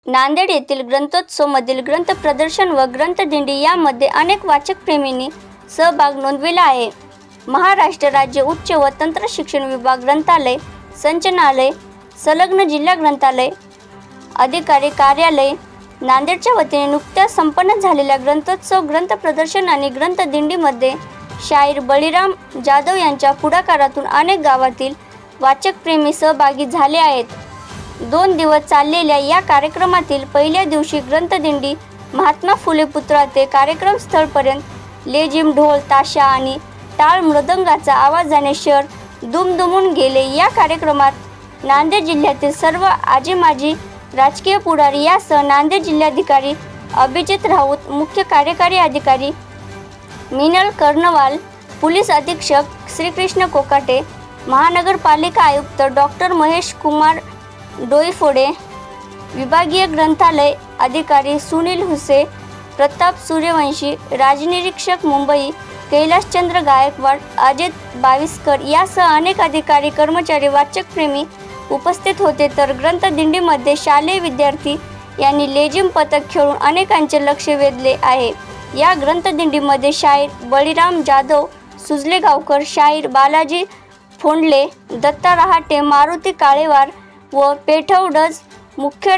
नांदेड येथील ग्रंथोत्सवमधील ग्रंथ प्रदर्शन व ग्रंथदिंडी यामध्ये अनेक वाचक प्रेमींनी सहभाग नोंदविला आहे। महाराष्ट्र राज्य उच्च व तंत्र शिक्षण विभाग ग्रंथालय संचालनालय संलग्न जिल्हा ग्रंथालय अधिकारी कार्यालय नांदेडच्या वतीने नुकत्याच संपन्न झालेल्या ग्रंथोत्सव ग्रंथ प्रदर्शन आणि ग्रंथदिंडीमध्ये शाहीर बळीराम जाधव यांच्या पुढाकारातून अनेक गावातील वाचक प्रेमी सहभागी झाले आहेत। 2 दिवस चाललेल्या या कार्यक्रमातील पहिल्या दिवशी ग्रंथदिंडी महात्मा फुले पुतळा ते कार्यक्रम स्थळपर्यंत लेझिम ढोल ताशा आणि टाळ मृदंगाचा आवाजाने शहर दुमदुमून गेले। या कार्यक्रमात नांदेड जिल्ह्यातील सर्व आजी माजी राजकीय पुढारी यासह नांदेड जिल्हाधिकारी अभिजित राऊत, मुख्य कार्यकारी अधिकारी मिनल कर्णवाल, पोलीस अधीक्षक श्रीकृष्ण कोकाटे, महानगरपालिका आयुक्त डॉक्टर महेश कुमार डोईफोडे, विभागीय ग्रंथालय अधिकारी सुनील हुसे, प्रताप सूर्यवंशी, राजनिरीक्षक मुंबई कैलाशचंद्र गायकवाड, अजित बाविस्कर यासह अनेक अधिकारी कर्मचारी वाचक प्रेमी उपस्थित होते। तर ग्रंथदिंडीमध्ये शालेय विद्यार्थी यांनी लेझिम पथक खेळून अनेकांचे लक्ष वेधले आहे। या ग्रंथदिंडीमध्ये शाहीर बळीराम जाधव, सुजले गावकर, शाहीर बालाजी फोंडले, दत्ता रहाटे, मारुती काळेवार व पेठवडज, मुख्य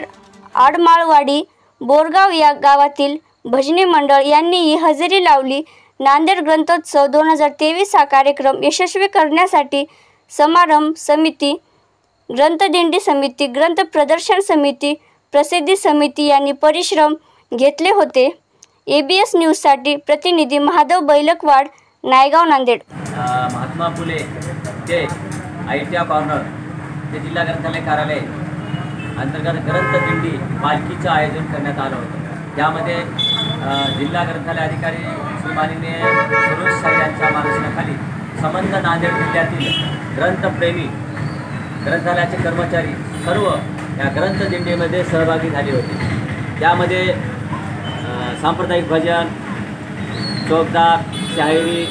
आडमाळवाडी, बोरगाव या गावातील भजनी मंडळ यांनीही हजेरी लावली। नांदेड ग्रंथोत्सव 2023 हा कार्यक्रम यशस्वी करण्यासाठी समारंभ समिती, ग्रंथदिंडी समिती, ग्रंथ प्रदर्शन समिती, प्रसिद्धी समिती यांनी परिश्रम घेतले होते। ABS न्यूजसाठी प्रतिनिधी महादेव बैलकवाड, नायगाव, नांदेड। महात्मा फुले ते ITIA कॉर्नर ते जिल्हा ग्रंथालय कार्यालय अंतर्गत ग्रंथदिंडी पालखीचं आयोजन करण्यात आलं होतं। त्यामध्ये जिल्हा ग्रंथालय अधिकारी श्रीमाननीय सुरेश साई यांच्या मार्गदर्शनाखाली संबंध नांदेड जिल्ह्यातील ग्रंथप्रेमी ग्रंथालयाचे कर्मचारी सर्व या ग्रंथदिंडीमध्ये सहभागी झाले होते। त्यामध्ये सांप्रदायिक भजन, चौकदार, शाहिरी,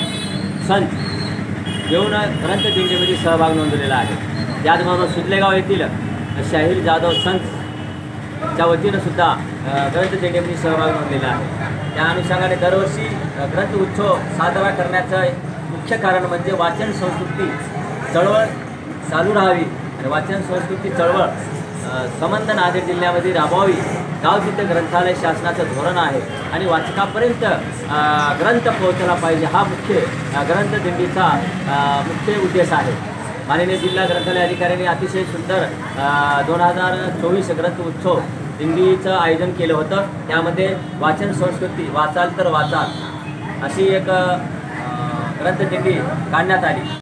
संत घेऊन ग्रंथदिंडीमध्ये सहभाग नोंदवलेला आहे। त्याचबरोबर सुजलेगाव येथील शाहीर जाधव संतच्या वतीनं सुद्धा ग्रंथदिंडीमध्ये सहभाग नोंदलेला आहे। त्या अनुषंगाने दरवर्षी ग्रंथ उत्सव साजरा करण्याचं मुख्य कारण म्हणजे वाचन संस्कृती चळवळ चालू राहावी आणि वाचन संस्कृती चळवळ संबंध नांदेड जिल्ह्यामध्ये राबवावी। गाव तिथे ग्रंथालय शासनाचं धोरण आहे आणि वाचकापर्यंत ग्रंथ पोहोचला पाहिजे हा मुख्य ग्रंथदिंडीचा मुख्य उद्देश आहे। माननीय जिल्हा ग्रंथालय अधिकाऱ्यांनी अतिशय सुंदर 2024 ग्रंथ उत्सव दिंडीचं आयोजन केलं होतं। त्यामध्ये वाचन संस्कृती वाचाल तर वाचाल अशी एक ग्रंथदिंडी काढण्यात आली।